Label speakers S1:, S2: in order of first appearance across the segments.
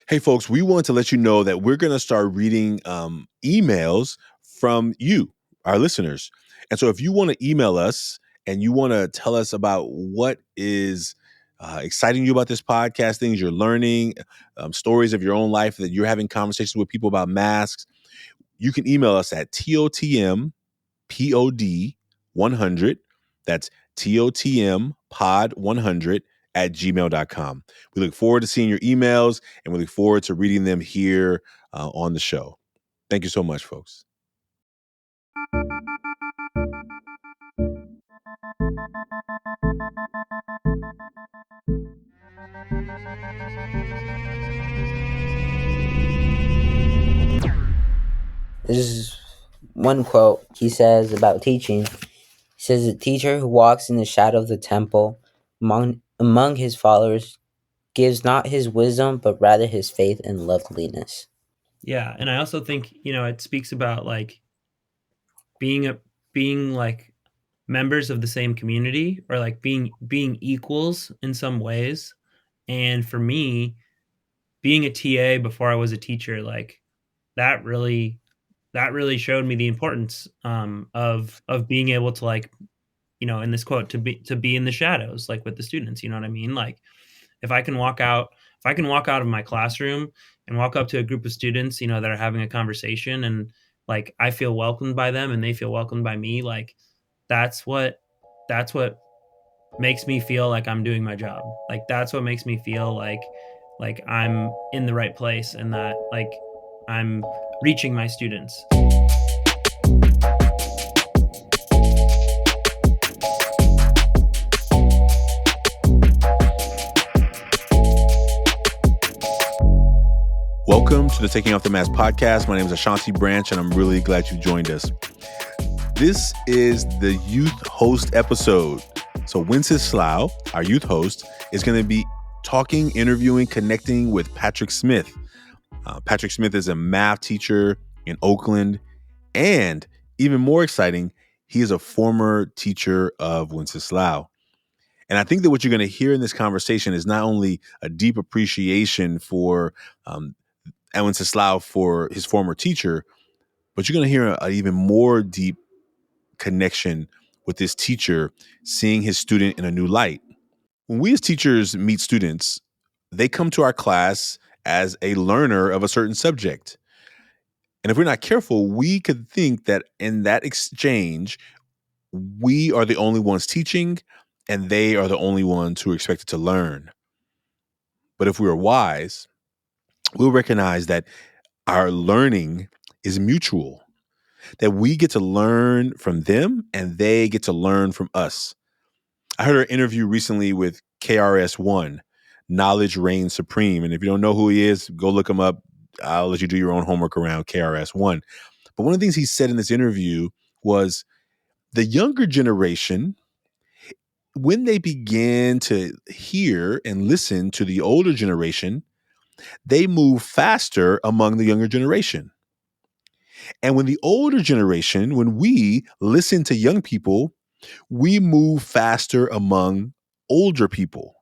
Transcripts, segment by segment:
S1: Hey, folks, we want to let you know that we're going to start reading emails from you, our listeners. And so if you want to email us and you want to tell us about what is exciting you about this podcast, things you're learning, stories of your own life that you're having conversations with people about masks, you can email us at TOTM pod100. That's TOTM pod100 at gmail.com. We look forward to seeing your emails and we look forward to reading them here on the show. Thank you so much, folks.
S2: This is one quote he says about teaching. He says, "A teacher who walks in the shadow of the temple among his followers gives not his wisdom, but rather his faith and loveliness."
S3: Yeah, and I also think, it speaks about like being like members of the same community, or like being equals in some ways. And for me, being a TA before I was a teacher, like that really showed me the importance of being able to, like, in this quote, to be in the shadows, like with the students. You know what I mean? Like if I can walk out of my classroom and walk up to a group of students, that are having a conversation, and like I feel welcomed by them and they feel welcomed by me, like that's what makes me feel like I'm doing my job. Like that's what makes me feel like I'm in the right place, and that like I'm reaching my students.
S1: Welcome to the Taking Off the Mask podcast. My name is Ashanti Branch, and I'm really glad you joined us. This is the youth host episode. So Wenceslao, our youth host, is going to be talking, interviewing, connecting with Patrick Smith. Patrick Smith is a math teacher in Oakland, and even more exciting, he is a former teacher of Wenceslao. And I think that what you're going to hear in this conversation is not only a deep appreciation for Wenceslao for his former teacher, but you're going to hear an even more deep connection with this teacher, seeing his student in a new light. When we as teachers meet students, they come to our class as a learner of a certain subject. And if we're not careful, we could think that in that exchange, we are the only ones teaching and they are the only ones who are expected to learn. But if we are wise, we'll recognize that our learning is mutual, that we get to learn from them and they get to learn from us. I heard an interview recently with KRS-One, Knowledge Reigns Supreme. And if you don't know who he is, go look him up. I'll let you do your own homework around KRS-One. But one of the things he said in this interview was the younger generation, when they begin to hear and listen to the older generation, they move faster among the younger generation. And when the older generation, when we listen to young people, we move faster among older people.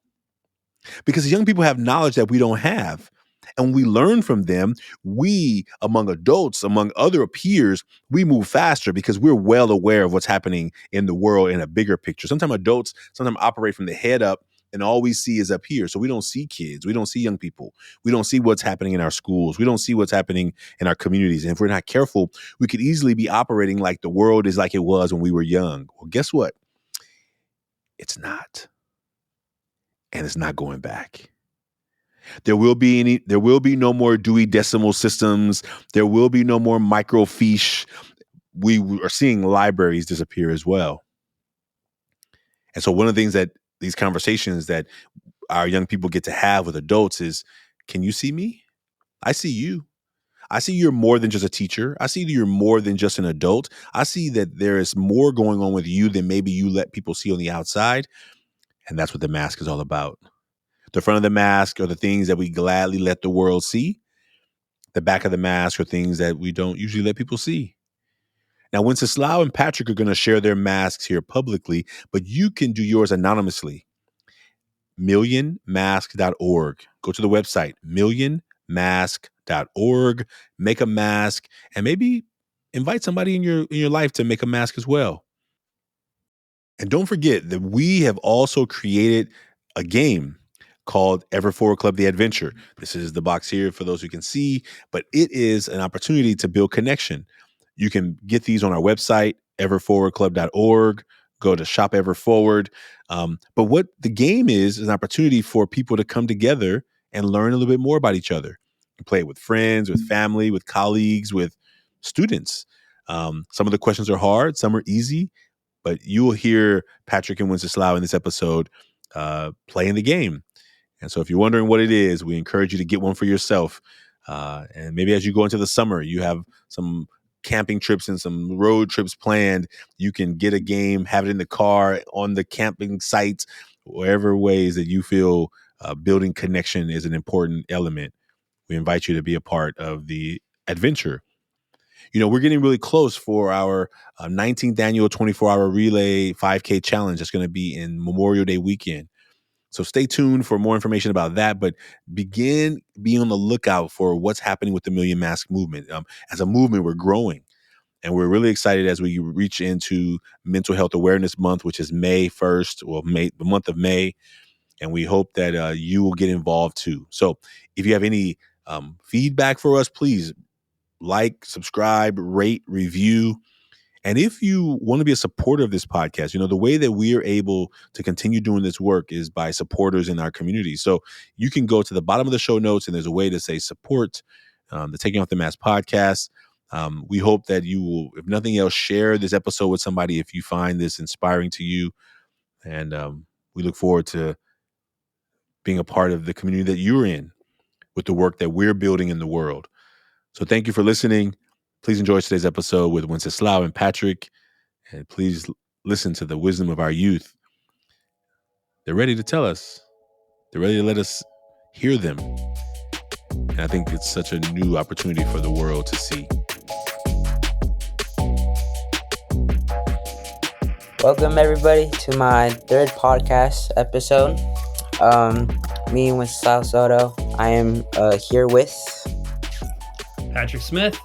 S1: Because the young people have knowledge that we don't have. And we learn from them. We, among adults, among other peers, we move faster because we're well aware of what's happening in the world in a bigger picture. Sometimes adults operate from the head up, and all we see is up here. So we don't see kids. We don't see young people. We don't see what's happening in our schools. We don't see what's happening in our communities. And if we're not careful, we could easily be operating like the world is like it was when we were young. Well, guess what? It's not. And it's not going back. There will be no more Dewey Decimal Systems. There will be no more microfiche. We are seeing libraries disappear as well. And so one of the things that these conversations that our young people get to have with adults is, can you see me? I see you. I see you're more than just a teacher. I see you're more than just an adult. I see that there is more going on with you than maybe you let people see on the outside. And that's what the mask is all about. The front of the mask are the things that we gladly let the world see. The back of the mask are things that we don't usually let people see. Now, Wenceslao and Patrick are going to share their masks here publicly, but you can do yours anonymously. millionmask.org. Go to the website, mask.org. Make a mask and maybe invite somebody in your life to make a mask as well. And don't forget that we have also created a game called Ever Forward Club The Adventure. This is the box here for those who can see, but it is an opportunity to build connection. You can get these on our website, everforwardclub.org. Go to Shop Ever Forward. But what the game is an opportunity for people to come together and learn a little bit more about each other. You can play it with friends, with family, with colleagues, with students. Some of the questions are hard, some are easy, but you will hear Patrick and Wenceslao in this episode playing the game. And so if you're wondering what it is, we encourage you to get one for yourself. And maybe as you go into the summer, you have some camping trips and some road trips planned. You can get a game, have it in the car, on the camping sites, wherever ways that you feel building connection is an important element. We invite you to be a part of the adventure. We're getting really close for our 19th annual 24-hour relay 5K challenge. That's going to be in Memorial Day weekend. So stay tuned for more information about that, but begin being on the lookout for what's happening with the Million Mask movement. As a movement, we're growing, and we're really excited as we reach into Mental Health Awareness Month, which is May 1st, the month of May, and we hope that you will get involved too. So if you have any feedback for us, please like, subscribe, rate, review. And if you want to be a supporter of this podcast, the way that we are able to continue doing this work is by supporters in our community. So you can go to the bottom of the show notes and there's a way to say support the Taking Off the Mask podcast. We hope that you will, if nothing else, share this episode with somebody if you find this inspiring to you. And we look forward to being a part of the community that you're in with the work that we're building in the world. So thank you for listening. Please enjoy today's episode with Wenceslao and Patrick. And please listen to the wisdom of our youth. They're ready to tell us. They're ready to let us hear them. And I think it's such a new opportunity for the world to see.
S2: Welcome everybody to my third podcast episode. Me and Wenceslao Soto. I am here with
S3: Patrick Smith.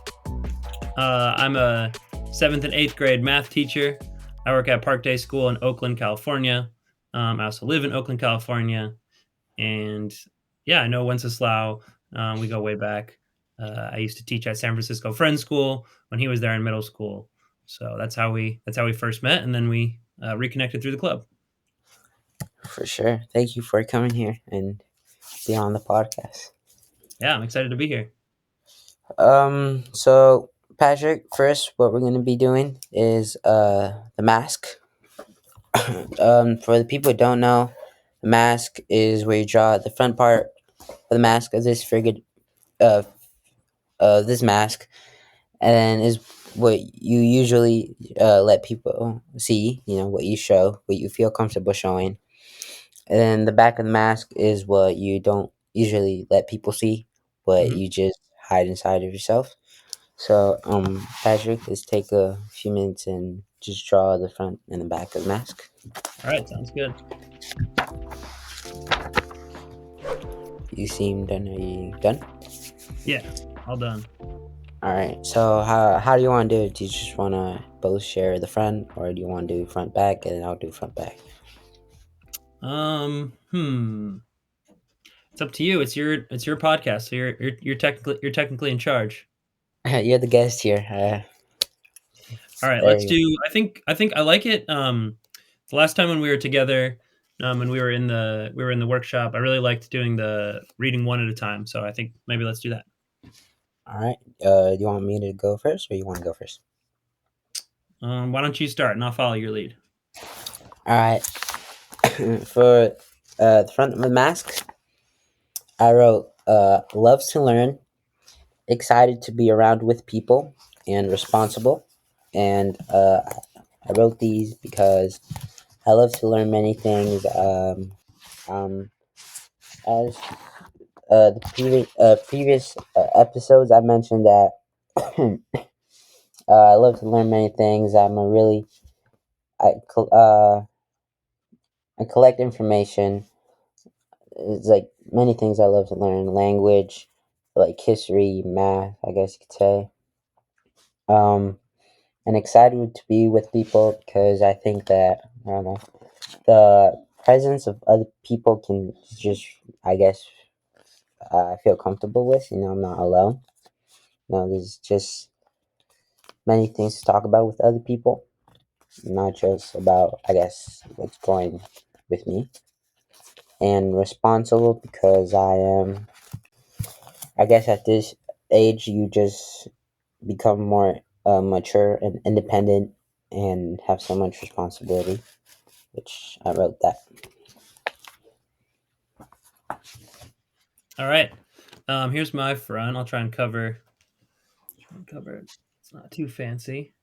S3: I'm a 7th and 8th grade math teacher. I work at Park Day School in Oakland, California. I also live in Oakland, California. And yeah, I know Wenceslao. We go way back. I used to teach at San Francisco Friends School when he was there in middle school. So that's how we first met, and then we reconnected through the club.
S2: For sure. Thank you for coming here and be on the podcast.
S3: Yeah, I'm excited to be here.
S2: So Patrick, first, what we're going to be doing is the mask. For the people who don't know, the mask is where you draw the front part of the mask of this this mask, and then is what you usually let people see. What you show, what you feel comfortable showing, and then the back of the mask is what you don't usually let people see, what you just hide inside of yourself. So, Patrick, let's take a few minutes and just draw the front and the back of the mask.
S3: All right, sounds good.
S2: You seem done. Are you done?
S3: Yeah, all done.
S2: All right. So, how do you want to do it? Do you just want to both share the front, or do you want to do front back, and then I'll do front back?
S3: It's up to you. It's your podcast, so you're technically in charge.
S2: You're the guest here.
S3: All right, let's do. I think I like it. The last time when we were together, and we were in the workshop, I really liked doing the reading one at a time. So I think maybe let's do that.
S2: All right. Do you want me to go first, or you want to go first?
S3: Why don't you start, and I'll follow your lead.
S2: All right. For the front of the mask, I wrote, loves to learn, excited to be around with people, and responsible. And I wrote these because I love to learn many things. As the previous episodes, I mentioned that I love to learn many things. I collect information. It's like many things I love to learn: language, like history, math, I guess you could say. And excited to be with people because I think that, I don't know, the presence of other people can just, I guess, I feel comfortable with. I'm not alone. There's just many things to talk about with other people, not just about, I guess, what's going with me. And responsible because I guess at this age, you just become more mature and independent and have so much responsibility, which I wrote that.
S3: All right. Here's my front. I'll try and cover it. It's not too fancy.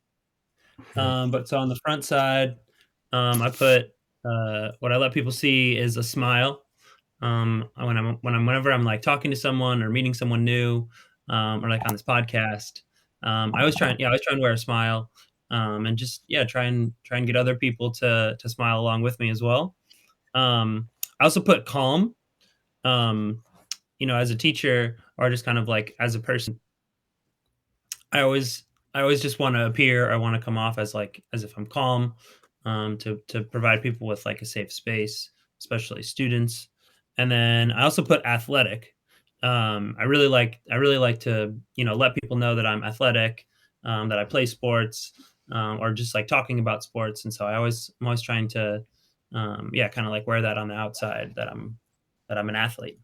S3: But so on the front side, I put what I let people see is a smile. Whenever I'm like talking to someone or meeting someone new, or like on this podcast, I always try and wear a smile, and just try and get other people to smile along with me as well. I also put calm. Um, as a teacher or just kind of like as a person, I always I always just want to appear. I want to come off as if I'm calm, to provide people with like a safe space, especially students. And then I also put athletic. I really like to let people know that I'm athletic, that I play sports, or just like talking about sports. And so I'm always trying to, kind of like wear that on the outside that I'm an athlete.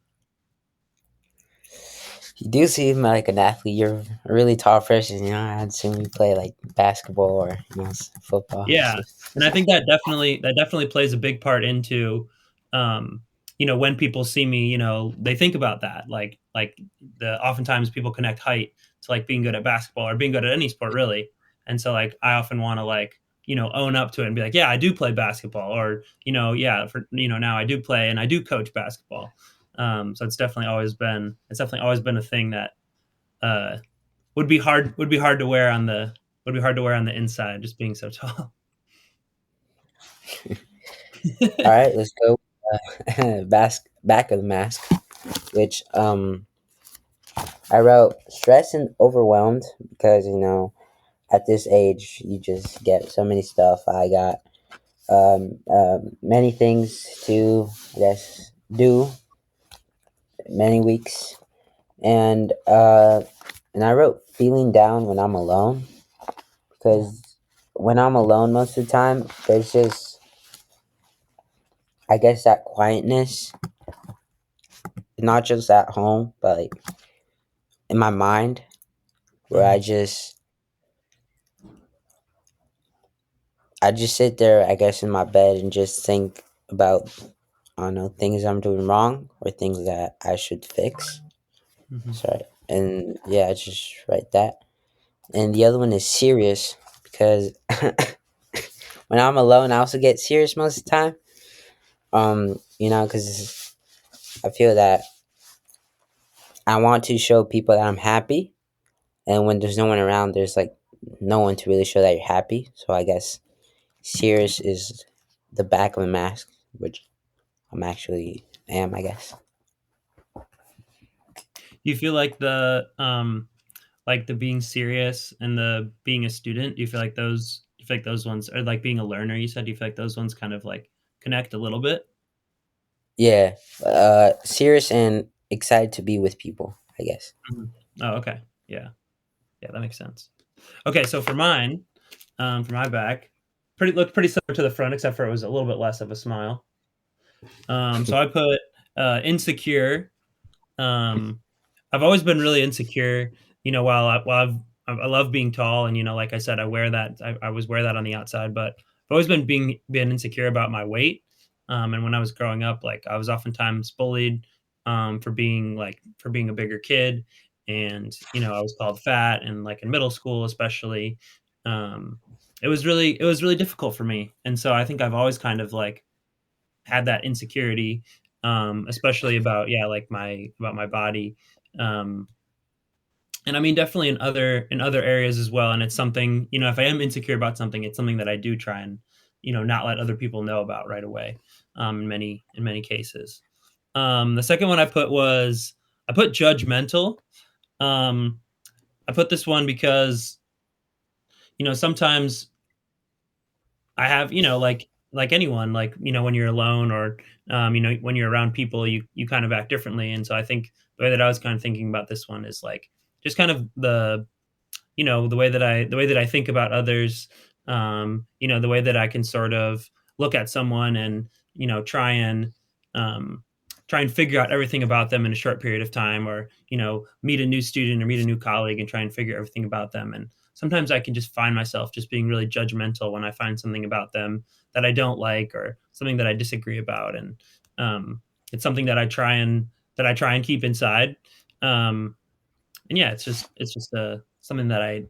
S2: You do seem like an athlete. You're a really tall person. I had seen you play like basketball or football.
S3: Yeah, and I think that definitely plays a big part into, when people see me, they think about that. Like the oftentimes people connect height to like being good at basketball or being good at any sport really. And so like I often want to like, own up to it and be like, yeah, I do play basketball or, yeah, for now I do play and I do coach basketball. So it's definitely always been a thing that uh would be hard to wear on the inside just being so tall.
S2: All right, let's go. Back of the mask, which I wrote stressed and overwhelmed because at this age you just get so many stuff. I got many things to, I guess, do, many weeks, and I wrote feeling down when I'm alone because when I'm alone most of the time there's just, I guess, that quietness, not just at home but like in my mind, where I just sit there, I guess, in my bed and just think about, I don't know, things I'm doing wrong or things that I should fix.
S3: Mhm.
S2: Sorry. And yeah, I just write that. And the other one is serious because when I'm alone, I also get serious most of the time. Because I feel that I want to show people that I'm happy. And when there's no one around, there's like no one to really show that you're happy. So I guess serious is the back of a mask, which I'm actually am, I guess.
S3: Do you feel like the being serious and the being a student, do you feel like those ones are like being a learner, you said, do you feel like those ones kind of like connect a little bit?
S2: Yeah, serious and excited to be with people, I guess.
S3: Mhm. Oh, okay. Yeah. Yeah, that makes sense. Okay, so for mine, for my back, looked pretty similar to the front, except for it was a little bit less of a smile. So I put insecure. Um, I've always been really insecure. While I love being tall, and like I said, I wear that. I always wear that on the outside, but I've always been insecure about my weight. And when I was growing up, like I was oftentimes bullied, for being a bigger kid, and I was called fat, and like in middle school, especially, um, it was really difficult for me. And so I think I've always kind of like had that insecurity, especially like my body, um, and I mean definitely in other areas as well. And it's something, if I am insecure about something, it's something that I do try and not let other people know about right away. In many cases, the second one I put was I put judgmental. I put this one because, sometimes I have, like anyone, like, when you're alone or, when you're around people, you kind of act differently. And so I think the way that I was kind of thinking about this one is like, just kind of the way that I think about others, the way that I can sort of look at someone and, um, try and figure out everything about them in a short period of time, or, meet a new student or meet a new colleague and try and figure everything about them. And sometimes I can just find myself just being really judgmental when I find something about them that I don't like, or something that I disagree about. And, it's something that I try and keep inside. And yeah, it's just something that I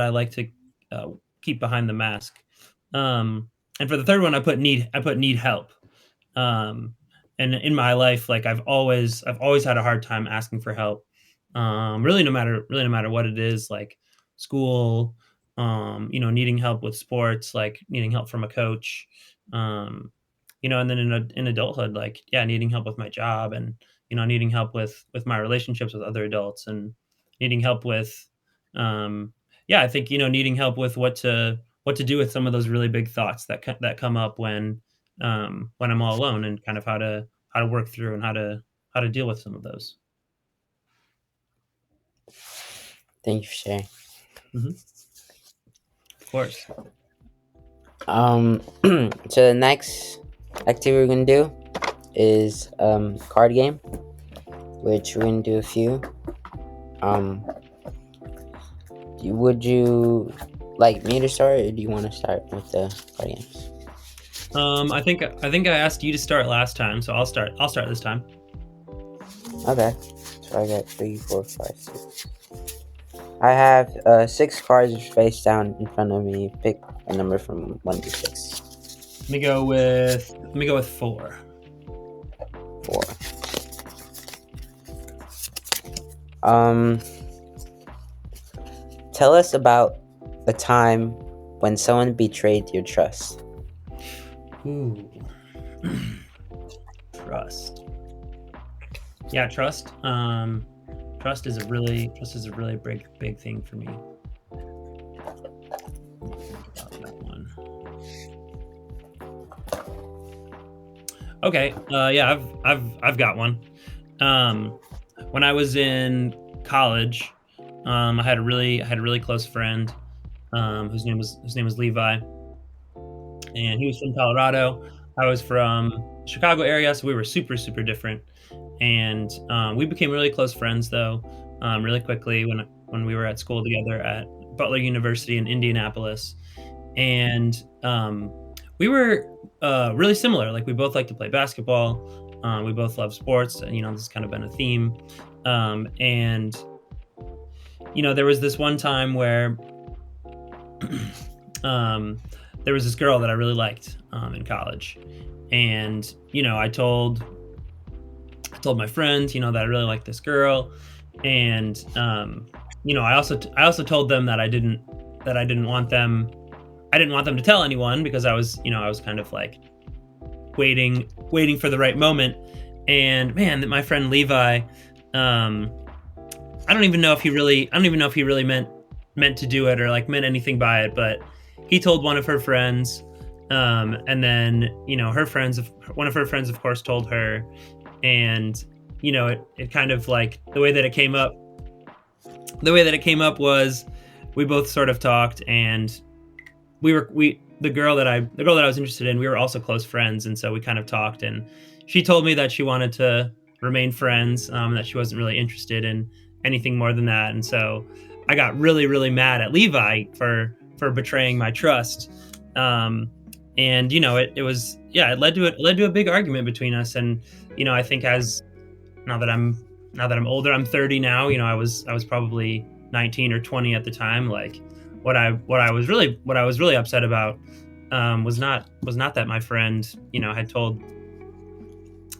S3: like to uh, keep behind the mask. And for the third one, I put need help. Um, and in my life, like I've always had a hard time asking for help. Really no matter what it is, like school, needing help with sports, like needing help from a coach, um, and then in adulthood, like, yeah, needing help with my job, and needing help with my relationships with other adults, and needing help with, um, yeah, I think, needing help with what to do with some of those really big thoughts that come up when I'm all alone, and kind of how to work through, and how to deal with some of those.
S2: Thank you for sharing.
S3: Of course.
S2: So the next activity we're gonna do is card game, which we're gonna do a few. Would you like me to start, or do you want to start with the card games?
S3: I think I asked you to start last time, so I'll start this time.
S2: Okay. So I got 3, 4, 5, 6. I have 6 cards face down in front of me. Pick a number from 1 to 6.
S3: Let me go with 4.
S2: 4. Tell us about a time when someone betrayed your trust.
S3: Ooh. Trust. Yeah, trust. Trust is a really big thing for me. That one. Okay. Yeah, I've got one. When I was in college, I had a really close friend, whose name was Levi, and he was from Colorado. I was from Chicago area, so we were super super different, and we became really close friends though, really quickly when we were at school together at Butler University in Indianapolis, and we were really similar. Like, we both like to play basketball. We both love sports, and this has kind of been a theme. And there was this one time where there was this girl that I really liked in college, and I told my friends that I really liked this girl, and I also told them that I didn't want them to tell anyone, because I was kind of like waiting for the right moment. And man, my friend Levi, I don't even know if he really meant to do it, or like meant anything by it, but he told one of her friends, and then one of her friends of course told her, and it kind of like the way that it came up was we both sort of talked, and the girl that I was interested in, we were also close friends, and so we kind of talked, and she told me that she wanted to remain friends, that she wasn't really interested in anything more than that. And so I got really really mad at Levi for betraying my trust, and it led to a big argument between us. And I think now that I'm older, I'm 30 now. I was probably 19 or 20 at the time. Like, what I was really upset about was not that my friend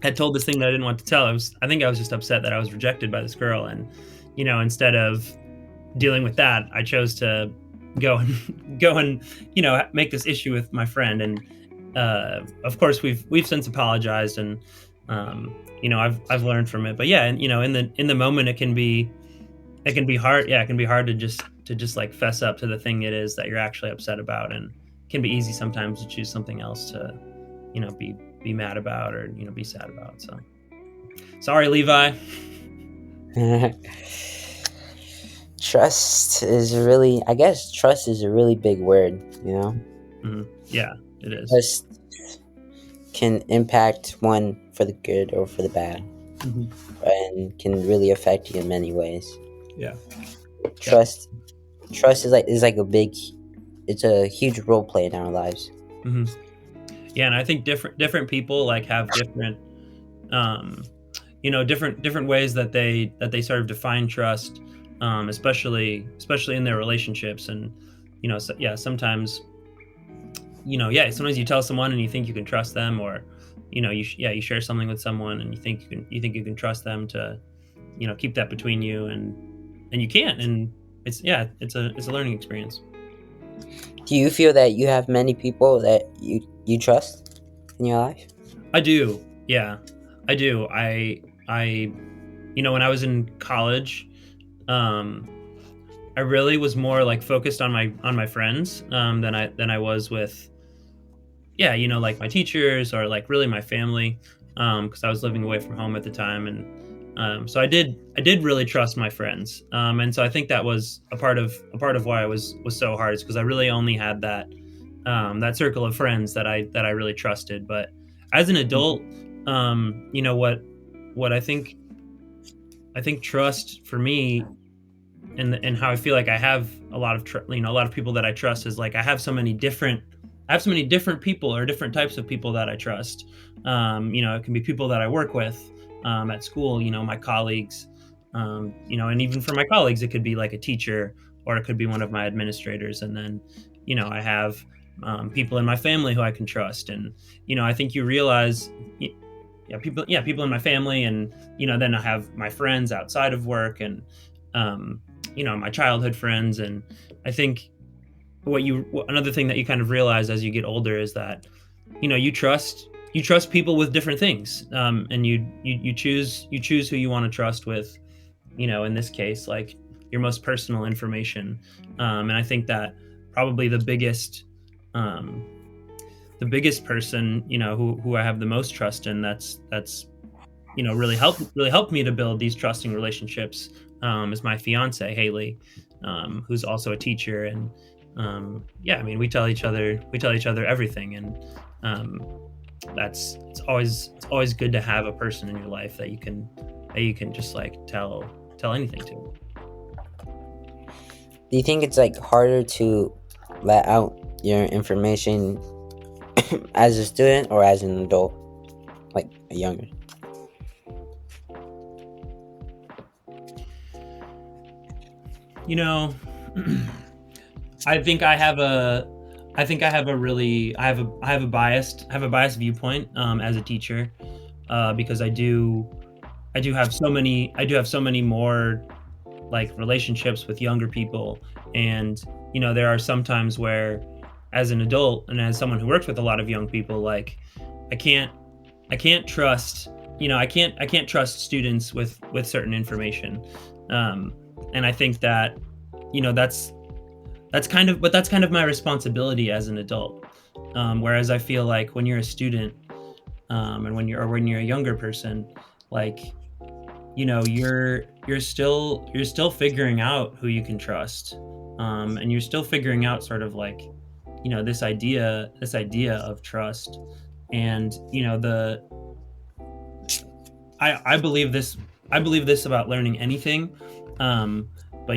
S3: had told this thing that I didn't want to tell. I think I was just upset that I was rejected by this girl, and instead of dealing with that, I chose to go and make this issue with my friend. And of course we've since apologized, and I've learned from it. But yeah, and in the moment it can be hard. Yeah, it can be hard to just like fess up to the thing it is that you're actually upset about, and it can be easy sometimes to choose something else to be mad about or be sad about. So sorry, Levi.
S2: Trust is really, I guess trust is a really big word,
S3: Yeah, it is.
S2: Trust can impact one for the good or for the bad, and can really affect you in many ways.
S3: Yeah.
S2: Trust is like it's a huge role play in our lives.
S3: Yeah, and I think different people like have different different ways that they sort of define trust, especially in their relationships. And sometimes sometimes you tell someone and you think you can trust them, or you share something with someone and you think you can trust them to keep that between you, and you can't, and it's a learning experience.
S2: Do you feel that you have many people that you trust in your life?
S3: I do. Yeah, I do. I when I was in college, I really was more like focused on my friends than I was with like my teachers or like really my family, because I was living away from home at the time. And so I did really trust my friends, and so I think that was a part of why it was so hard, is because I really only had that circle of friends that I really trusted. But as an adult, what I think trust for me, and how I feel like I have a lot of a lot of people that I trust, is like I have so many different people or different types of people that I trust. It can be people that I work with at school, my colleagues, and even for my colleagues, it could be like a teacher, or it could be one of my administrators. And then, I have people in my family who I can trust. And, I think you realize, people in my family, and, then I have my friends outside of work, and, my childhood friends. And I think another thing that you kind of realize as you get older is that, you trust people with different things, and you choose who you want to trust with, in this case, like your most personal information. And I think that probably the biggest person, who I have the most trust in, that's really helped me to build these trusting relationships, is my fiance, Haley, who's also a teacher. And we tell each other everything. And it's always good to have a person in your life that you can just like tell anything to.
S2: Do you think it's like harder to let out your information as a student or as an adult, like a younger?
S3: I think I have a biased viewpoint as a teacher, because I do have so many more like relationships with younger people. And there are some times where, as an adult and as someone who works with a lot of young people, like I can't trust students with certain information. And I think that that's kind of my responsibility as an adult. Whereas I feel like when you're a student, and when you're a younger person, like you're still figuring out who you can trust, and you're still figuring out sort of like this idea of trust. And I believe this about learning anything, but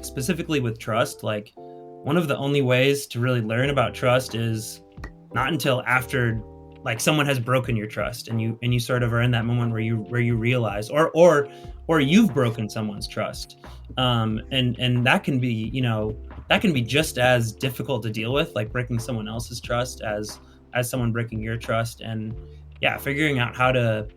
S3: specifically with trust, like one of the only ways to really learn about trust is not until after like someone has broken your trust, and you sort of are in that moment where you realize, or you've broken someone's trust, and that can be just as difficult to deal with, like breaking someone else's trust, as someone breaking your trust. And figuring out how to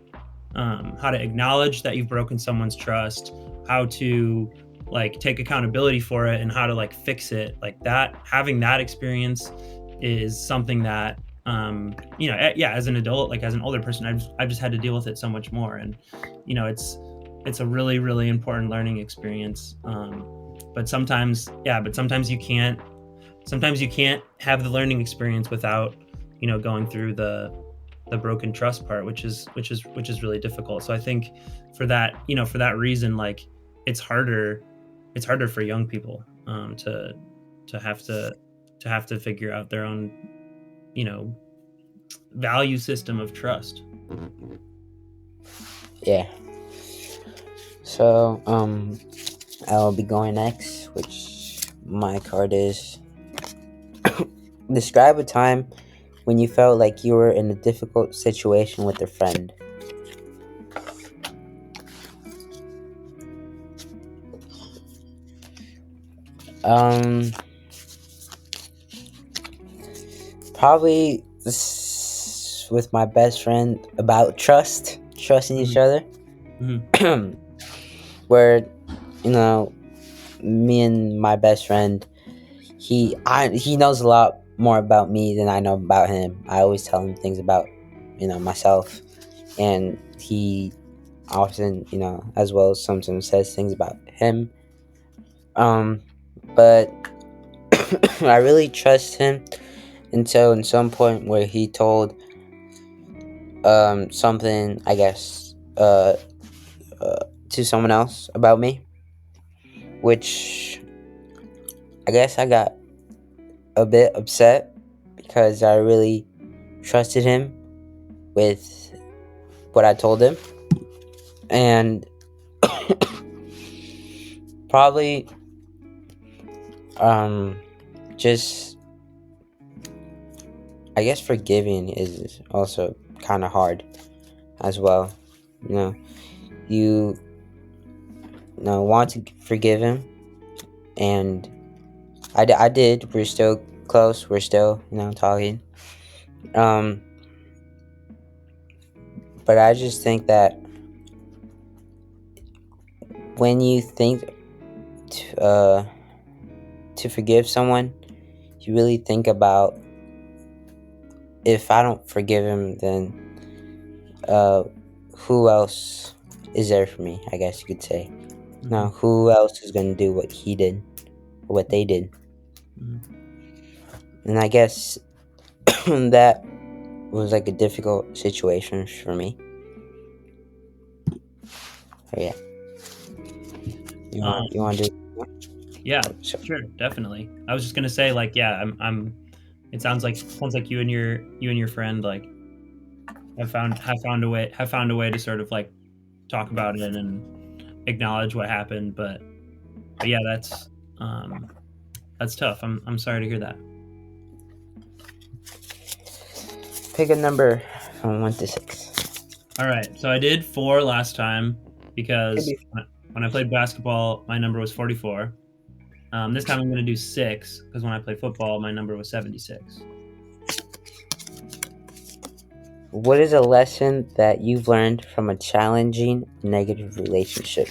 S3: acknowledge that you've broken someone's trust, how to like take accountability for it, and how to like fix it, like that, having that experience is something that as an adult, like as an older person, I've just had to deal with it so much more. And, it's a really, really important learning experience. But sometimes you can't have the learning experience without, going through the broken trust part, which is really difficult. So I think for that reason, like it's harder for young people to have to figure out their own, value system of trust.
S2: Yeah. So, I'll be going next, which my card is describe a time when you felt like you were in a difficult situation with a friend. Probably this with my best friend about trusting each other.
S3: Mm-hmm.
S2: Where, me and my best friend, he knows a lot more about me than I know about him. I always tell him things about, myself, and he often, as well as sometimes says things about him. But I really trust him until in some point where he told something, I guess, to someone else about me, which I guess I got a bit upset because I really trusted him with what I told him, and probably just, I guess forgiving is also kind of hard as well. You want to forgive him, and I did. We're still close. We're still, talking. But I just think that when you think to forgive someone, you really think about, if I don't forgive him, then who else is there for me, I guess you could say.
S3: Mm-hmm.
S2: Now, who else is going to do what he did, or what they did?
S3: Mm-hmm.
S2: And I guess that was like a difficult situation for me. So, yeah. You want to do?
S3: Yeah, sure, definitely. I was just gonna say, like, yeah, I'm. It sounds like you and your friend, like, have found a way to sort of like talk about it and acknowledge what happened. But yeah, that's tough. I'm sorry to hear that.
S2: Pick a number from 1 to 6.
S3: All right, so I did 4 last time because when I played basketball, my number was 44. This time I'm going to do 6 because when I played football, my number was 76.
S2: What is a lesson that you've learned from a challenging negative relationship?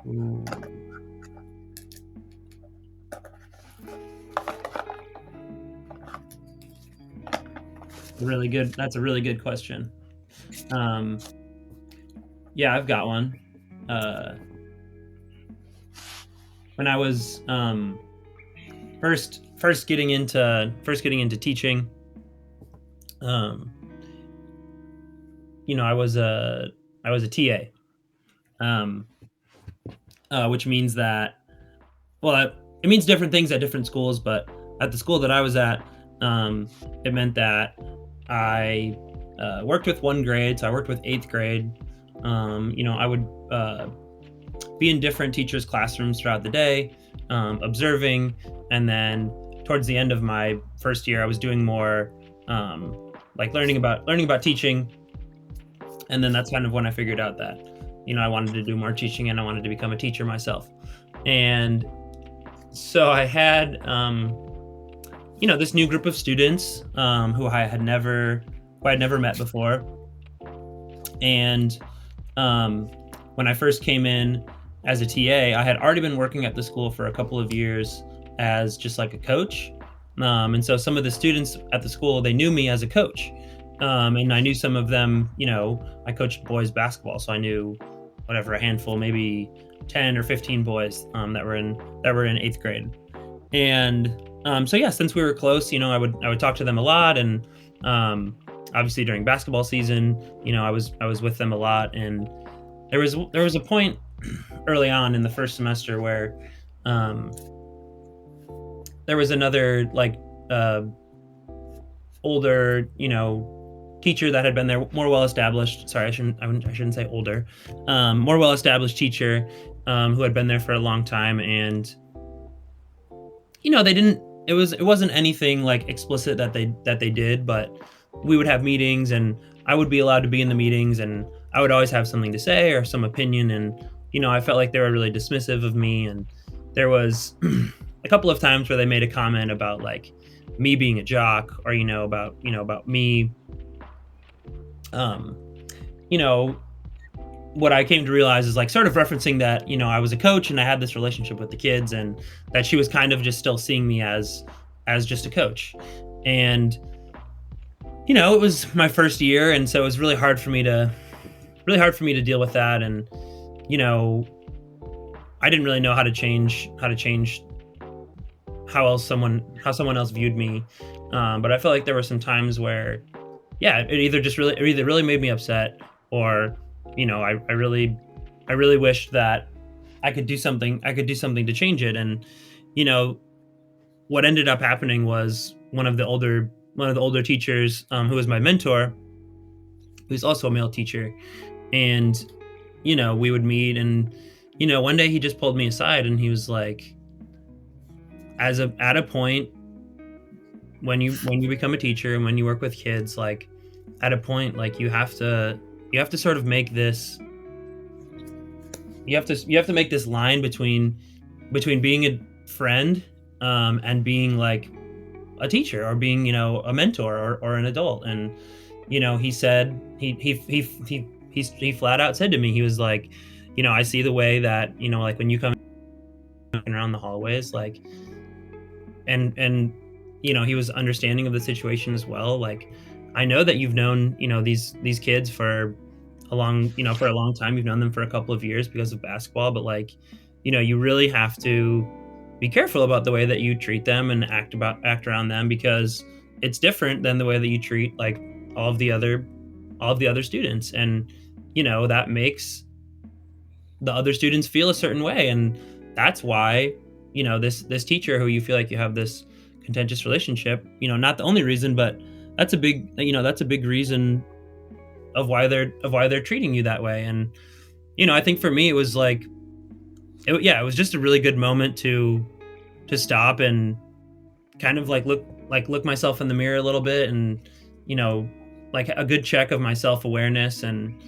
S3: Ooh. That's a really good question. Yeah, I've got one. When I was first getting into teaching, I was a TA, which means that, well, it means different things at different schools, but at the school that I was at, it meant that I worked with 1 grade, so I worked with 8th grade. I would be in different teachers' classrooms throughout the day, observing, and then towards the end of my first year, I was doing more like learning about teaching, and then that's kind of when I figured out that I wanted to do more teaching and I wanted to become a teacher myself. And so I had this new group of students who I had never met before, and when I first came in as a TA, I had already been working at the school for a couple of years as just like a coach. And so some of the students at the school, they knew me as a coach. And I knew some of them, I coached boys basketball, so I knew a handful, maybe 10 or 15 boys that were in 8th grade. And so yeah, since we were close, I would talk to them a lot, and obviously during basketball season, I was with them a lot. And there was a point early on in the first semester where there was another older, teacher that had been there, more well established. Sorry, I shouldn't say older. More well established teacher who had been there for a long time, and they didn't. It wasn't anything like explicit that they did, but we would have meetings, and I would be allowed to be in the meetings, and I would always have something to say or some opinion, and I felt like they were really dismissive of me. And there was a couple of times where they made a comment about like me being a jock, or about me what I came to realize is like sort of referencing that I was a coach and I had this relationship with the kids, and that she was kind of just still seeing me as just a coach. And it was my first year, and so it was really hard for me to deal with that. And I didn't really know how to change how someone else viewed me. But I felt like there were some times where, yeah, it either really made me upset, or I really wished that I could do something to change it. And what ended up happening was one of the older teachers, who was my mentor, who's also a male teacher, and we would meet, and one day he just pulled me aside and he was like, at a point when you become a teacher and when you work with kids, like at a point, like you have to sort of make this, you have to make this line between being a friend and being like a teacher, or being a mentor, or an adult. And he said, he flat out said to me, he was like, I see the way that like when you come around the hallways, like, and he was understanding of the situation as well. Like, I know that you've known these kids for a long time. You've known them for a couple of years because of basketball, but like you really have to be careful about the way that you treat them and act around them, because it's different than the way that you treat like all of the other students. And that makes the other students feel a certain way. And that's why this teacher who you feel like you have this contentious relationship, not the only reason, but that's a big reason of why they're treating you that way. And I think for me it was like, it was just a really good moment to stop and kind of like look myself in the mirror a little bit, and like a good check of my self-awareness. And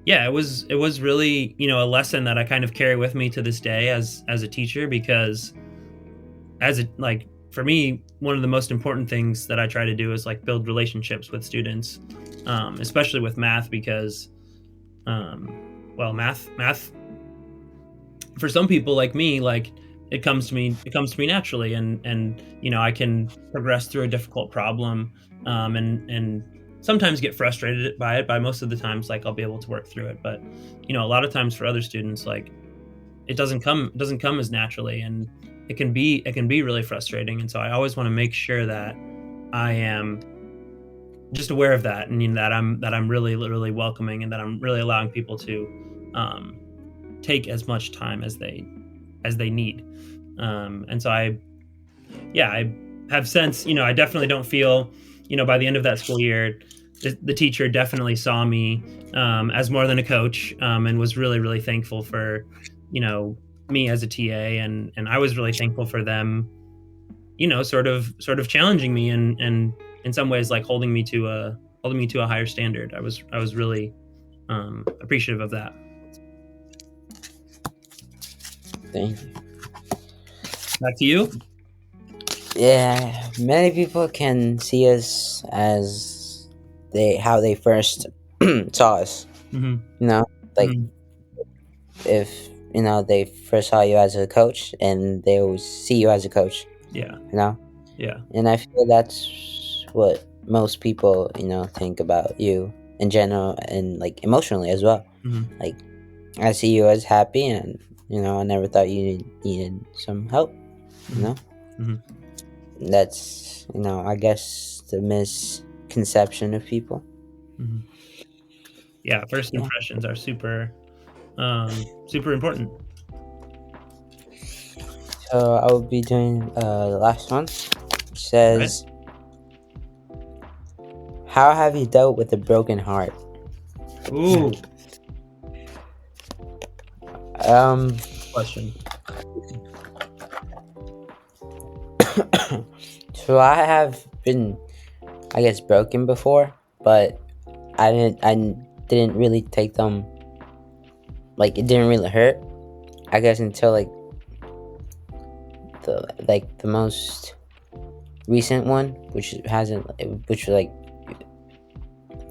S3: it was really a lesson that I kind of carry with me to this day as a teacher, because for me, one of the most important things that I try to do is like build relationships with students, especially with math, because math for some people like me, like it comes to me naturally, and I can progress through a difficult problem, and sometimes get frustrated by it, but most of the times like I'll be able to work through it. But a lot of times for other students, like it doesn't come as naturally, and it can be really frustrating. And so I always want to make sure that I am just aware of that, and that I'm really literally welcoming, and that I'm really allowing people to take as much time as they need. And so I have since, I definitely don't feel, by the end of that school year, the teacher definitely saw me as more than a coach, and was really, really thankful for, me as a TA. And I was really thankful for them, sort of challenging me, and in some ways like holding me to a higher standard. I was really appreciative of that.
S2: Thank you.
S3: Back to you.
S2: Yeah, many people can see us as how they first saw us.
S3: Mm-hmm.
S2: Like if they first saw you as a coach, and they will see you as a coach.
S3: Yeah.
S2: you know.
S3: Yeah.
S2: And I feel that's what most people, think about you in general and like emotionally as well.
S3: Hmm.
S2: Like, I see you as happy, and I never thought you needed some help. You know,
S3: Hmm.
S2: that's I guess the misconception of people.
S3: Hmm. Yeah. First
S2: Yeah.
S3: impressions are super important.
S2: So I will be doing the last one. It
S3: Right.
S2: says, "How have you dealt with a broken heart?"
S3: Ooh.
S2: Um.
S3: Question.
S2: So I have been, I guess, broken before, but I didn't really take them, like, it didn't really hurt, I guess, until the most recent one, which hasn't which was like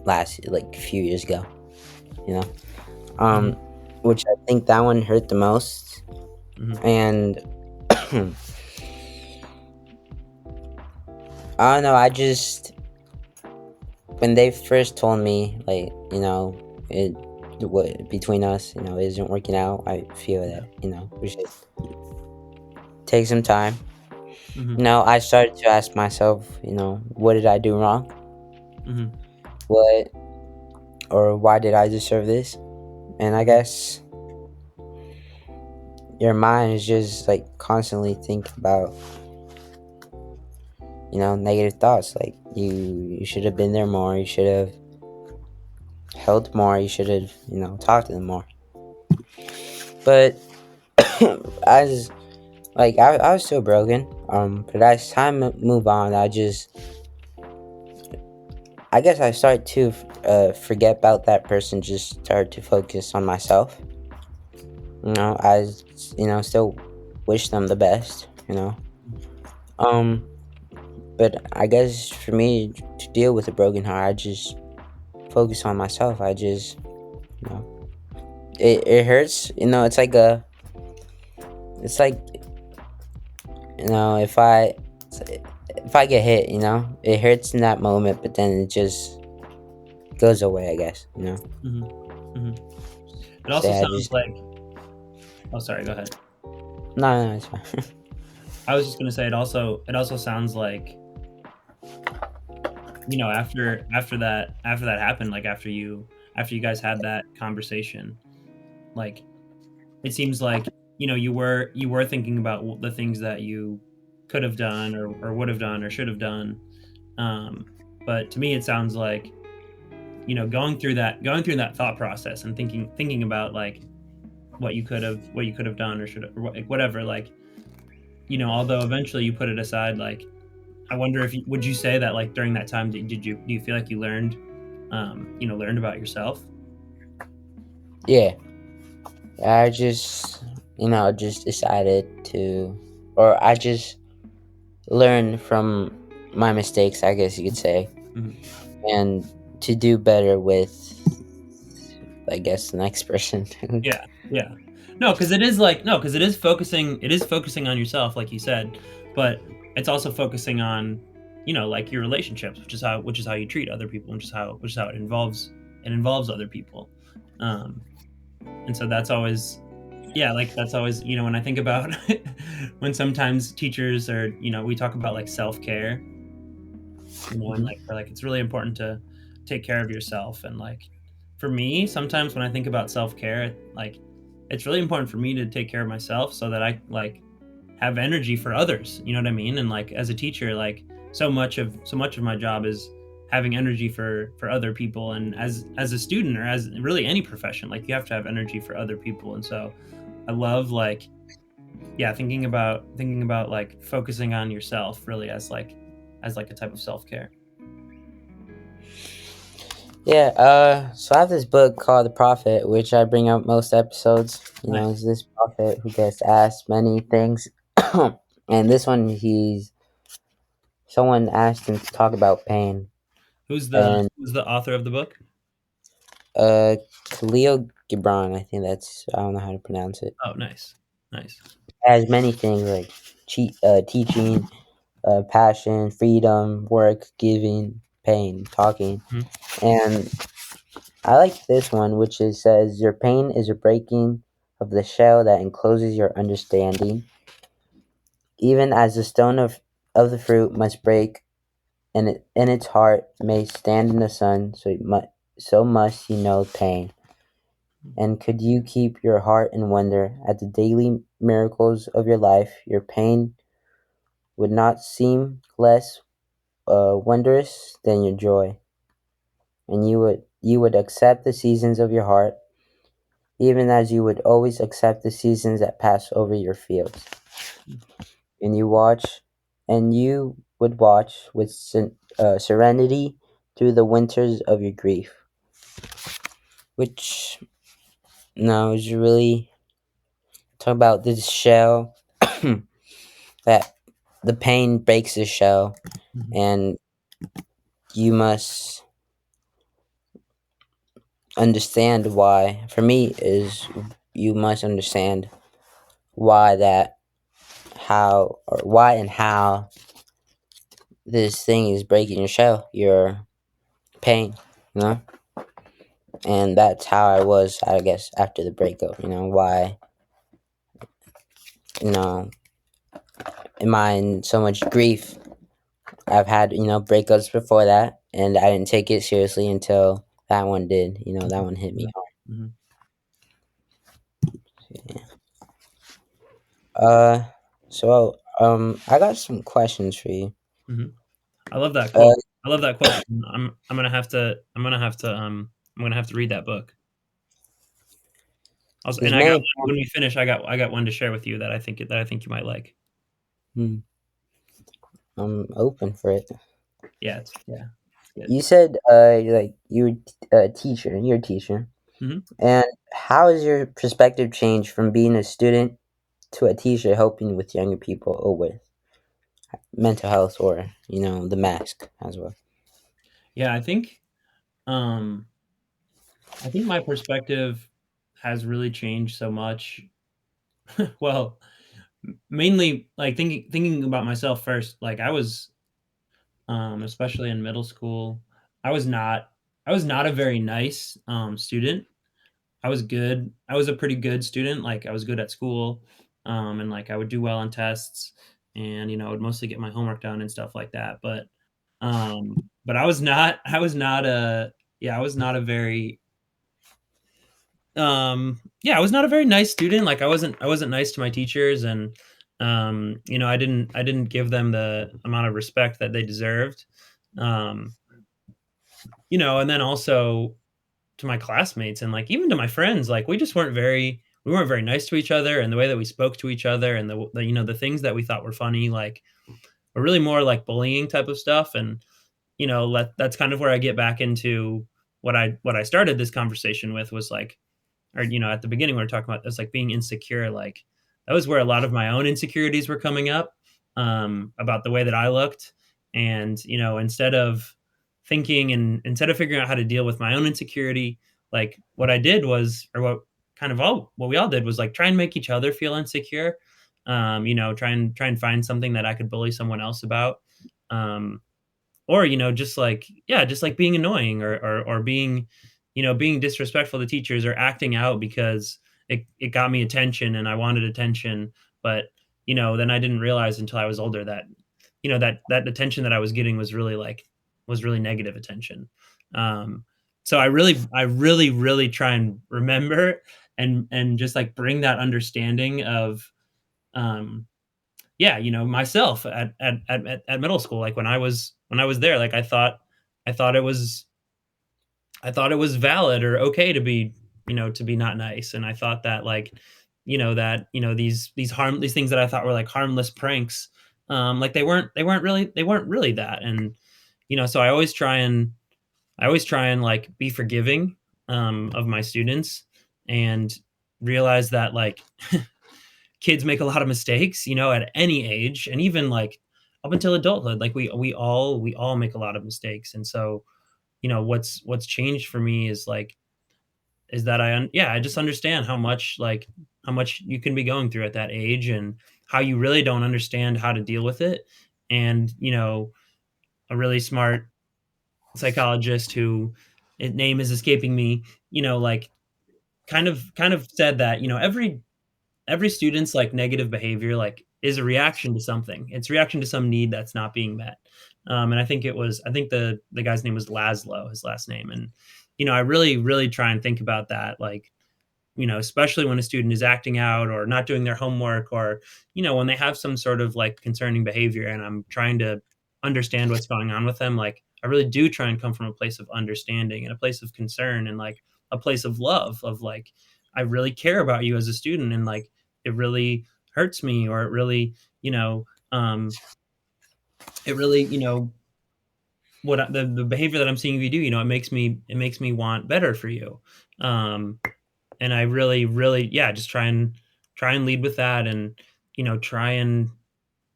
S2: last, like, a few years ago, you know um
S3: Hmm.
S2: which I think that one hurt the most.
S3: Hmm.
S2: And I don't know, I just, when they first told me, like, it what between us, it isn't working out, I feel
S3: Yeah.
S2: that, we should take some time.
S3: Hmm.
S2: I started to ask myself, what did I do wrong?
S3: Hmm.
S2: What, or why did I deserve this? And I guess your mind is just like constantly thinking about, negative thoughts. Like, you should have been there more. You should have helped more. You should have, talked to them more. But I just, like, I was still broken. But as time move on, I guess I started to forget about that person. Just started to focus on myself. I still wish them the best. Um, but I guess for me to deal with a broken heart, I just focus on myself. I just, you know, it hurts. It's like, if I get hit, it hurts in that moment, but then it just goes away. I guess,
S3: Hmm. Hmm. It also
S2: Say I
S3: sounds
S2: just,
S3: like. Oh, sorry. Go ahead.
S2: no, no, it's fine.
S3: I was just gonna say it also sounds like, after that happened, like after you guys had that conversation, like it seems like, you were thinking about the things that you could have done, or would have done, or should have done. um but to me it sounds like, going through that thought process and thinking about, like, what you could have done, or should have, or whatever, like, although eventually you put it aside, like, I wonder if would you say that, like, during that time, do you feel like you learned about yourself?
S2: Yeah, I just decided to, or I just learned from my mistakes, I guess you could say,
S3: Mhm.
S2: and to do better with, I guess, the next person.
S3: Yeah, yeah. No, because it is like, no, because it is focusing on yourself, like you said, but it's also focusing on, like, your relationships, which is how you treat other people, which is how it involves other people. Um, and so that's always, yeah, like, that's always, when I think about when sometimes teachers, or, we talk about, like, self-care, and,
S2: Mhm.
S3: like, it's really important to take care of yourself. And, like, for me, sometimes when I think about self-care, like, it's really important for me to take care of myself so that I, like, have energy for others, you know what I mean? And, like, as a teacher, like, so much of my job is having energy for other people. And as a student, or as really any profession, like, you have to have energy for other people. And so I love, like, yeah, thinking about, like, focusing on yourself, really, as like a type of self-care.
S2: Yeah, so I have this book called The Prophet, which I bring up most episodes.
S3: Nice.
S2: It's this prophet who gets asked many things. And this one, someone asked him to talk about pain.
S3: Who's the
S2: And
S3: who's the author of the book?
S2: uh Kahlil Gibran, I think I don't know how to pronounce it.
S3: Oh, nice. Nice.
S2: It has many things like teaching, passion, freedom, work, giving, pain, talking.
S3: Mhm.
S2: And I like this one, which says, your pain is a breaking of the shell that encloses your understanding. Even as the stone of the fruit must break, and in its heart may stand in the sun, so must you know pain. And could you keep your heart in wonder at the daily miracles of your life, your pain would not seem less wondrous than your joy, and you would accept the seasons of your heart, even as you would always accept the seasons that pass over your fields. And you would watch with serenity through the winters of your grief, which now is really talk about this shell that the pain breaks the shell,
S3: Mhm.
S2: and you must understand why. For me, is you must understand why that how or why and how this thing is breaking your shell, your pain, you know. And that's how I was, I guess, after the breakup. Why, you know, am I in so much grief? I've had breakups before that, and I didn't take it seriously until that one did. That one hit me
S3: Mhm. Mhm.
S2: hard. I got some questions for you.
S3: Mhm. I love that
S2: Uh,
S3: quote. I love that quote. I'm gonna have to read that book. Also,
S2: there's
S3: and I got
S2: many.
S3: one, when we finish, I got one to share with you that I think you might like.
S2: Hmm, I'm open for it.
S3: Yeah, it's good.
S2: You said you're a teacher. You're a teacher,
S3: Mhm.
S2: and how has your perspective changed from being a student to a teacher, helping with younger people or with mental health, or the mask as well?
S3: Yeah, um I think my perspective has really changed so much. Well, mainly like thinking about myself first. Like I was, especially in middle school, I was not I was not a very nice student. I was good. I was a pretty good student. Like I was good at school, and like I would do well on tests, and I would mostly get my homework done and stuff like that. But I was not. I was not a. Yeah, I was not a very. Yeah, I was not a very nice student. Like I wasn't nice to my teachers, and I didn't give them the amount of respect that they deserved. Um, and then also to my classmates and like even to my friends, like we weren't very nice to each other, and the way that we spoke to each other, and the things that we thought were funny, like were really more like bullying type of stuff. And that's kind of where I get back into what I started this conversation with, was like, or at the beginning we were talking about this, like being insecure. Like that was where a lot of my own insecurities were coming up, about the way that I looked. And instead of figuring out how to deal with my own insecurity, like what I did was, or what we all did was like try and make each other feel insecure. Try and find something that I could bully someone else about. um, or just like being annoying, or being disrespectful to teachers, or acting out because it got me attention and I wanted attention. But then I didn't realize until I was older that that attention that I was getting was really negative attention. Um so I really try and remember, and just like bring that understanding of, um yeah, myself at middle school. Like when I was there, like I thought it was valid or okay to be not nice. And I thought that, like, these things that I thought were like harmless pranks, like they weren't really that. And so I always try and like be forgiving, of my students, and realize that, like, kids make a lot of mistakes, at any age, and even like up until adulthood. Like we all make a lot of mistakes. And so, what's changed for me is that I just understand how much you can be going through at that age, and how you really don't understand how to deal with it. And a really smart psychologist who his name is escaping me, like kind of said that every student's like negative behavior like is a reaction to something. It's a reaction to some need that's not being met. And I think the guy's name was Laszlo, his last name. And I really really try and think about that, like especially when a student is acting out or not doing their homework, or when they have some sort of like concerning behavior, and I'm trying to understand what's going on with them. Like I really do try and come from a place of understanding and a place of concern and like a place of love, of like I really care about you as a student, and like it really hurts me, or it really it really the behavior that I'm seeing you do, it makes me want better for you. um and I really, really, yeah, just try and lead with that, and try and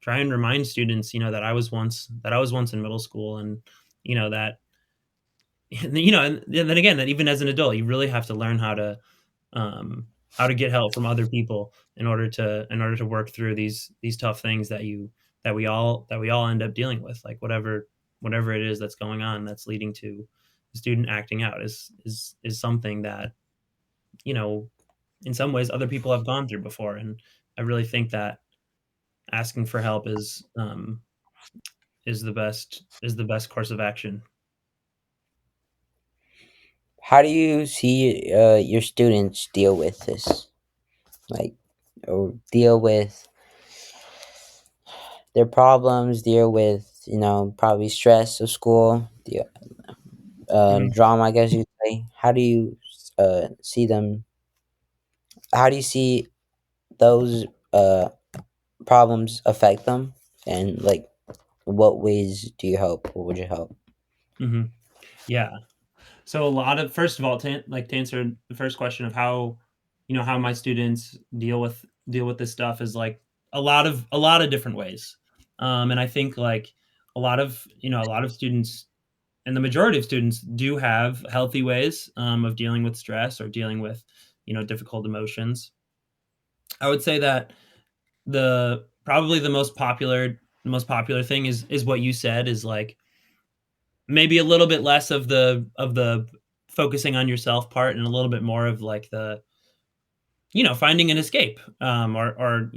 S3: remind students, that I was once in middle school, and that and then again, that even as an adult, you really have to learn how to get help from other people in order to work through these tough things that we all end up dealing with, like whatever it is that's going on that's leading to the student acting out is something that you know in some ways other people have gone through before. And I really think that asking for help is the best course of action.
S2: How do you see your students deal with this? Like, or deal with their problems, deal with, probably stress of school,
S3: Mhm,
S2: drama, I guess you'd say. How do you see them? How do you see those problems affect them? And, like, what ways do you help? Or would you help?
S3: mhm. Yeah. So a lot of first of all, to answer the first question of how my students deal with this stuff, is like a lot of different ways. And I think like a lot of students, and the majority of students, do have healthy ways of dealing with stress or dealing with difficult emotions. I would say that the probably the most popular thing is what you said, is like maybe a little bit less of the focusing on yourself part, and a little bit more of like the finding an escape. Or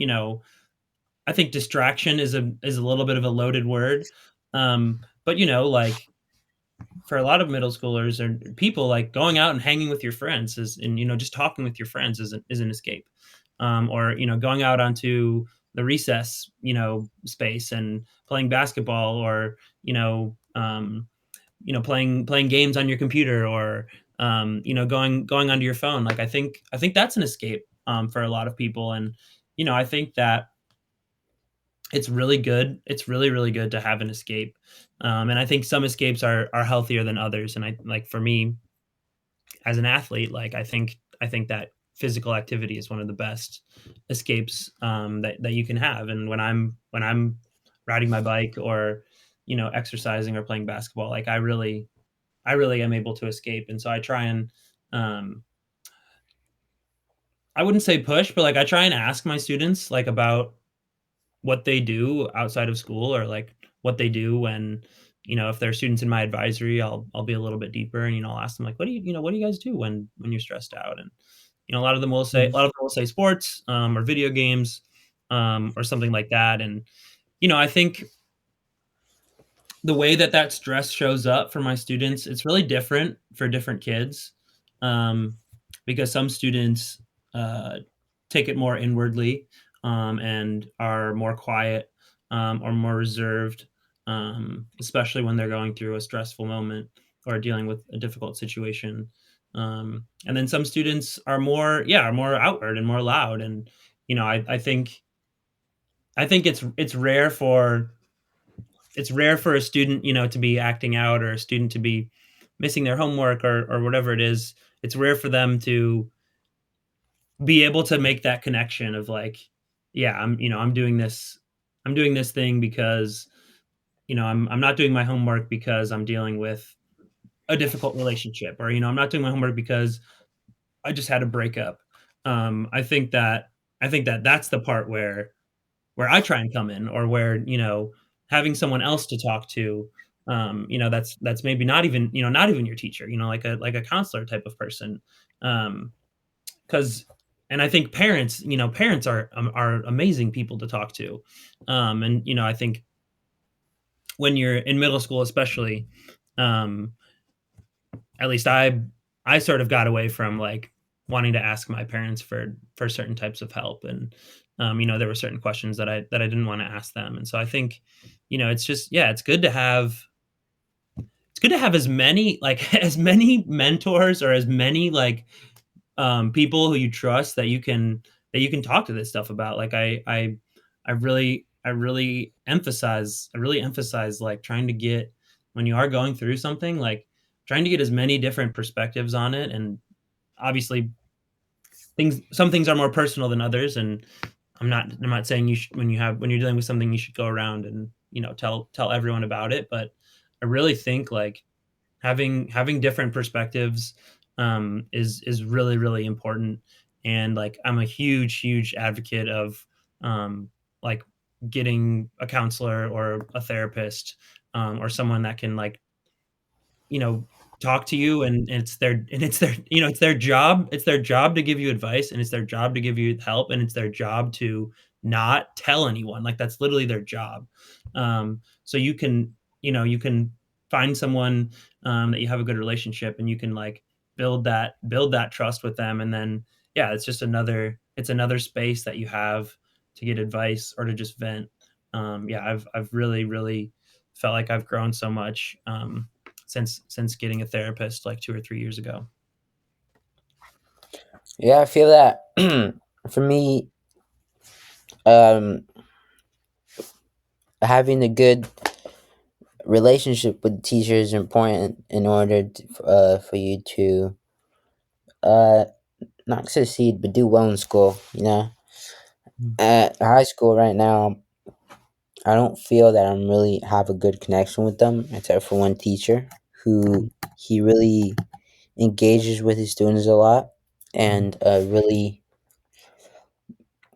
S3: I think distraction is a little bit of a loaded word. But like for a lot of middle schoolers or people, like going out and hanging with your friends is and just talking with your friends is an escape. Or going out onto the recess space and playing basketball, or playing games on your computer, or going onto your phone. Like I think that's an escape for a lot of people. And I think that it's really good. It's really really good to have an escape. And I think some escapes are healthier than others. And I like for me as an athlete, like I think that physical activity is one of the best escapes that you can have. And when I'm riding my bike, or exercising or playing basketball, like I really am able to escape. And so I try and um, I wouldn't say push, but like I try and ask my students like about what they do outside of school, or like what they do when if they're students in my advisory, I'll be a little bit deeper, and I'll ask them like, what do you guys do when you're stressed out? And a lot of them will say sports, or video games, or something like that. And I think the way that stress shows up for my students, it's really different for different kids. um, because some students uh, take it more inwardly, and are more quiet, or more reserved, especially when they're going through a stressful moment or dealing with a difficult situation. And then some students are more outward and more loud. And I think it's rare for a student, to be acting out, or a student to be missing their homework, or whatever it is. It's rare for them to be able to make that connection of like, yeah, I'm doing this thing because, I'm not doing my homework because I'm dealing with a difficult relationship, or, I'm not doing my homework because I just had a breakup. I think that that's the part where I try and come in, or where, having someone else to talk to, that's maybe not even, not even your teacher, like a counselor type of person. Because and I think parents, parents are amazing people to talk to. And I think when you're in middle school, especially, um, at least I sort of got away from like wanting to ask my parents for certain types of help. And there were certain questions that I didn't want to ask them. And so I think, it's just, yeah, it's good to have as many like as many mentors, or as many like people who you trust, that you can talk to this stuff about. Like I really emphasize like trying to get, when you are going through something, like trying to get as many different perspectives on it. And obviously some things are more personal than others, and I'm not saying when you're dealing with something, you should go around and, tell everyone about it. But I really think like having different perspectives is really, really important. And like I'm a huge advocate of like getting a counselor or a therapist, or someone that can like, you know, talk to you. And it's their job. It's their job to give you advice, and it's their job to give you help, and it's their job to not tell anyone. Like that's literally their job. So you can find someone that you have a good relationship, and you can like build that trust with them. And then, yeah, it's another space that you have to get advice or to just vent. Yeah, I've really felt like I've grown so much since getting a therapist like 2 or 3 years ago.
S2: Yeah, I feel that for me, um, having a good relationship with teachers is important in order for you to uh, not succeed but do well in school.
S3: Mm,
S2: At high school right now, I don't feel that I'm really have a good connection with them, except for one teacher who
S3: mhm,
S2: he really engages with his students a lot,
S3: mhm,
S2: and really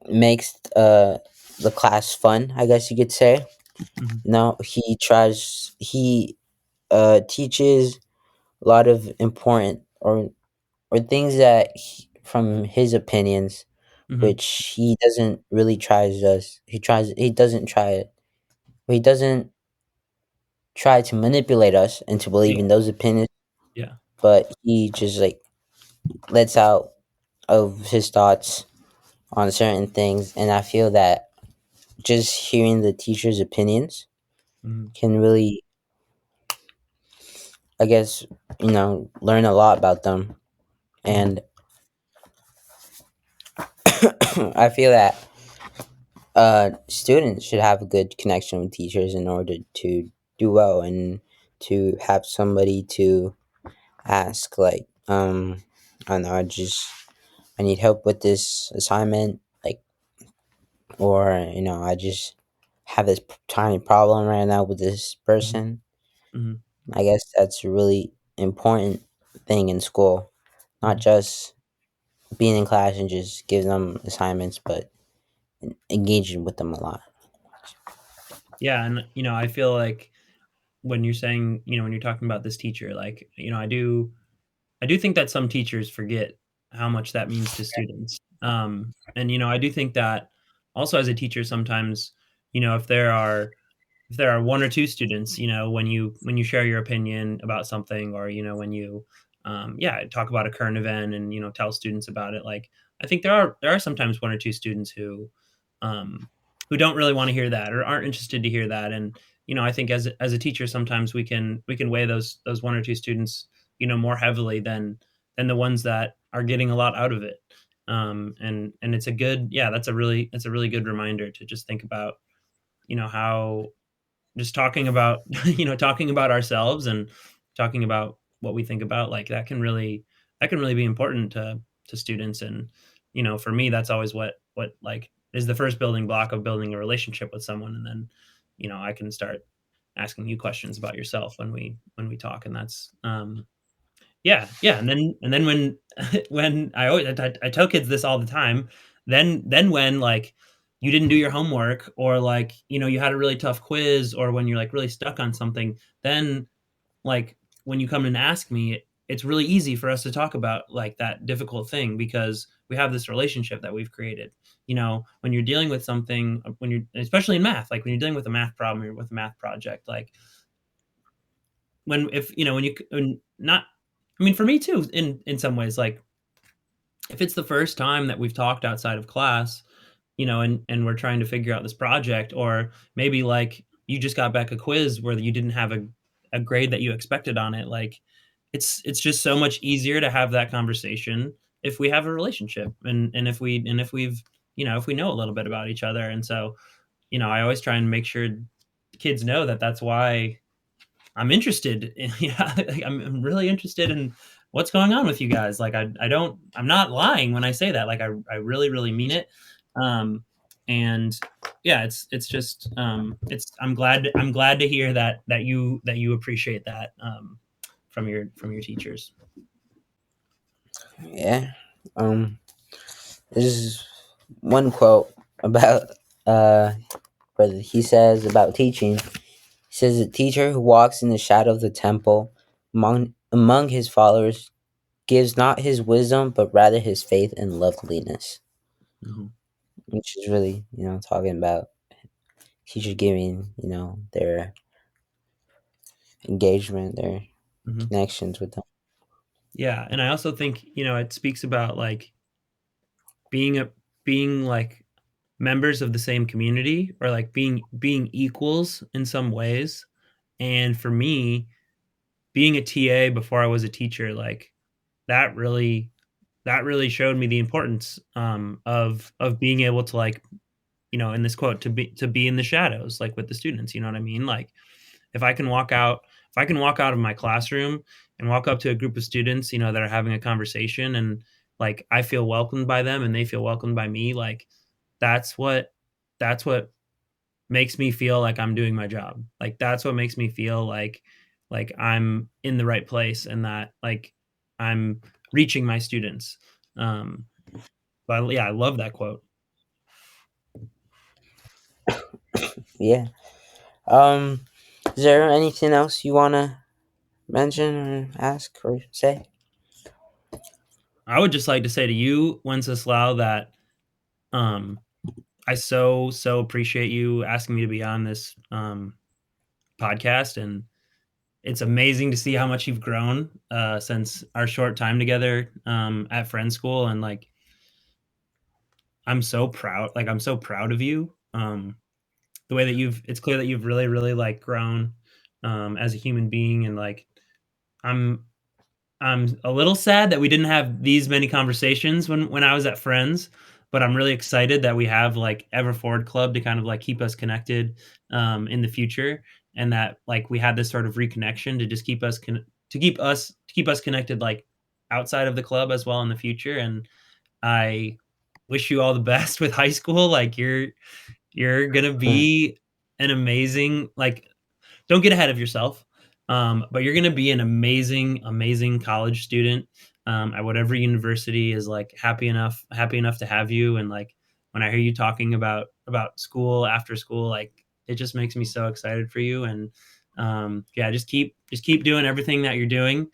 S2: makes the class fun, I guess you could say.
S3: mhm,
S2: He teaches a lot of important or things that from his opinions,
S3: mhm.
S2: which he doesn't really tries us. He doesn't try it. He doesn't try to manipulate us into
S3: Yeah,
S2: believing those opinions,
S3: yeah,
S2: but he just like lets out of his thoughts on certain things. And I feel that just hearing the teacher's opinions
S3: mhm,
S2: can really, I guess, learn a lot about them.
S3: mhm,
S2: And I feel that students should have a good connection with teachers in order to do well, and to have somebody to ask, like, I don't know, I need help with this assignment, like, or I just have this tiny problem right now with this
S3: mhm,
S2: person.
S3: mhm,
S2: I guess that's a really important thing in school, not
S3: mhm.
S2: just being in class and just giving them assignments, but engaging with them a lot.
S3: Yeah, and I feel like when you're saying, when you're talking about this teacher, like, I do think that some teachers forget how much that means to students. And I do think that also as a teacher sometimes, if there are one or two students, when you share your opinion about something, or when you yeah, talk about a current event and tell students about it, like I think there are sometimes one or two students um who don't really want to hear that, or aren't interested to hear that. And I think as a teacher, sometimes we can weigh those one or two students more heavily than the ones that are getting a lot out of it. And it's a good, yeah, that's a really good reminder to just think about how just talking about talking about ourselves, and talking about what we think about, like that can really be important to students. And for me, that's always what like is the first building block of building a relationship with someone. And then I can start asking you questions about yourself when we talk. And Yeah, and then when when I tell kids this all the time, then when, like, you didn't do your homework or, like, you had a really tough quiz or when you're, like, really stuck on something, then, like, when you come and ask me, it's really easy for us to talk about, like, that difficult thing because we have this relationship that we've created. When you're dealing with something, when you're especially in math, like, when you're dealing with a math problem or with a math project, like, when not I mean, for me too, in some ways, like, if it's the first time that we've talked outside of class, and we're trying to figure out this project, or maybe like you just got back a quiz where you didn't have a grade that you expected on it, like it's just so much easier to have that conversation if we have a relationship and if we know a little bit about each other. And so, I always try and make sure kids know that that's why I'm interested in, yeah, like, I'm really interested in what's going on with you guys. Like, I'm not lying when I say that. Like, I really, really mean it. And yeah, it's just, I'm glad to hear that you appreciate that, from your teachers.
S2: Yeah. This is one quote about brother. He says about teaching. He says the teacher who walks in the shadow of the temple among his followers gives not his wisdom, but rather his faith and loveliness.
S3: Mhm.
S2: Which is really, talking about teachers giving, their engagement, their
S3: Mhm.
S2: connections with them.
S3: Yeah, and I also think, it speaks about, like, being like members of the same community or like being equals in some ways. And for me, being a TA before I was a teacher, like, that really showed me the importance, of being able to, like, in this quote, to be in the shadows, like, with the students. You know what I mean? Like, if I can walk out of my classroom and walk up to a group of students, that are having a conversation, and, like, I feel welcomed by them and they feel welcomed by me, like, that's what that's what makes me feel like I'm doing my job. Like, that's what makes me feel like I'm in the right place and that, like, I'm reaching my students. Um, but yeah, I love that quote.
S2: Yeah. Um, is there anything else you want to mention or ask or say?
S3: I would just like to say to you, Wenceslao, that, um, I so appreciate you asking me to be on this, podcast, and it's amazing to see how much you've grown, since our short time together, at friend school. And, like, I'm so proud of you. The way that it's clear that you've really, really, like, grown, as a human being. And, like, I'm I'm a little sad that we didn't have these many conversations when I was at Friends, but I'm really excited that we have, like, Ever Forward Club to kind of, like, keep us connected, in the future, and that, like, we had this sort of reconnection to just keep us connected, like, outside of the club as well in the future. And I wish you all the best with high school. Like, you're gonna be an amazing, like, don't get ahead of yourself. But you're going to be an amazing, amazing college student, at whatever university is, like, happy enough to have you. And, like, when I hear you talking about school after school, like, it just makes me so excited for you. And, yeah, just keep doing everything that you're doing,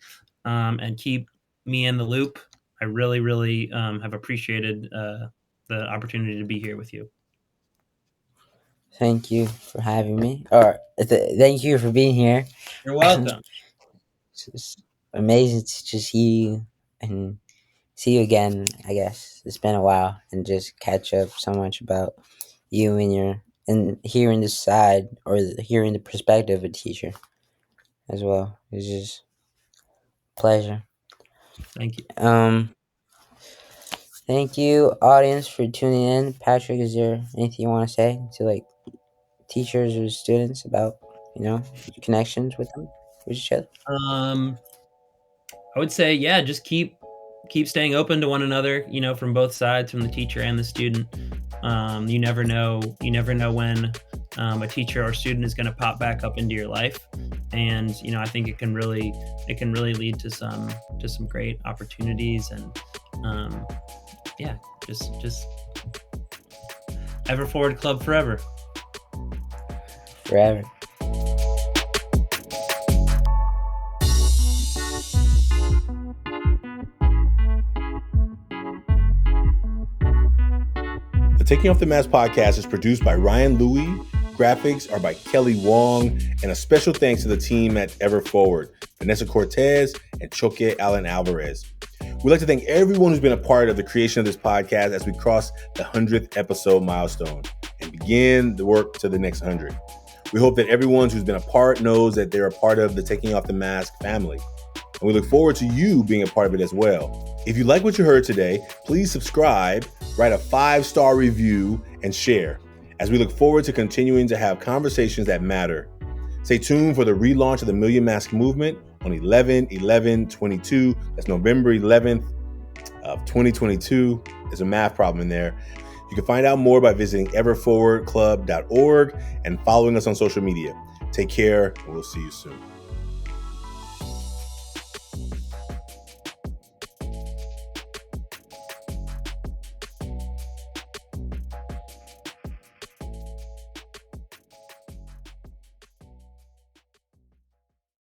S3: and keep me in the loop. I really, really, have appreciated, the opportunity to be here with you.
S2: Thank you for having me. Or thank you for being here.
S3: You're welcome.
S2: It's amazing to just see you and see you again. I guess it's been a while, and just catch up so much about you and hearing the side or hearing the perspective of a teacher as well. It's just a pleasure.
S3: Thank you.
S2: Thank you, audience, for tuning in. Patrick, is there anything you want to say to, like, teachers or students about, connections with them, with each other?
S3: Um, I would say, yeah, just keep staying open to one another, from both sides, from the teacher and the student. You never know when, a teacher or student is going to pop back up into your life. And I think it can really lead to some great opportunities. And just Ever Forward Club forever.
S2: Forever.
S1: The Taking Off the Mask podcast is produced by Ryan Louie. Graphics are by Kelly Wong, and a special thanks to the team at Ever Forward, Vanessa Cortez and Choque Allen Alvarez. We'd like to thank everyone who's been a part of the creation of this podcast as we cross the 100th episode milestone and begin the work to the next 100. We hope that everyone who's been a part knows that they're a part of the Taking Off the Mask family. And we look forward to you being a part of it as well. If you like what you heard today, please subscribe, write a 5-star review, and share, as we look forward to continuing to have conversations that matter. Stay tuned for the relaunch of the Million Mask Movement on 11/11/22. That's November 11th of 2022. There's a math problem in there. You can find out more by visiting everforwardclub.org and following us on social media. Take care, and we'll see you soon.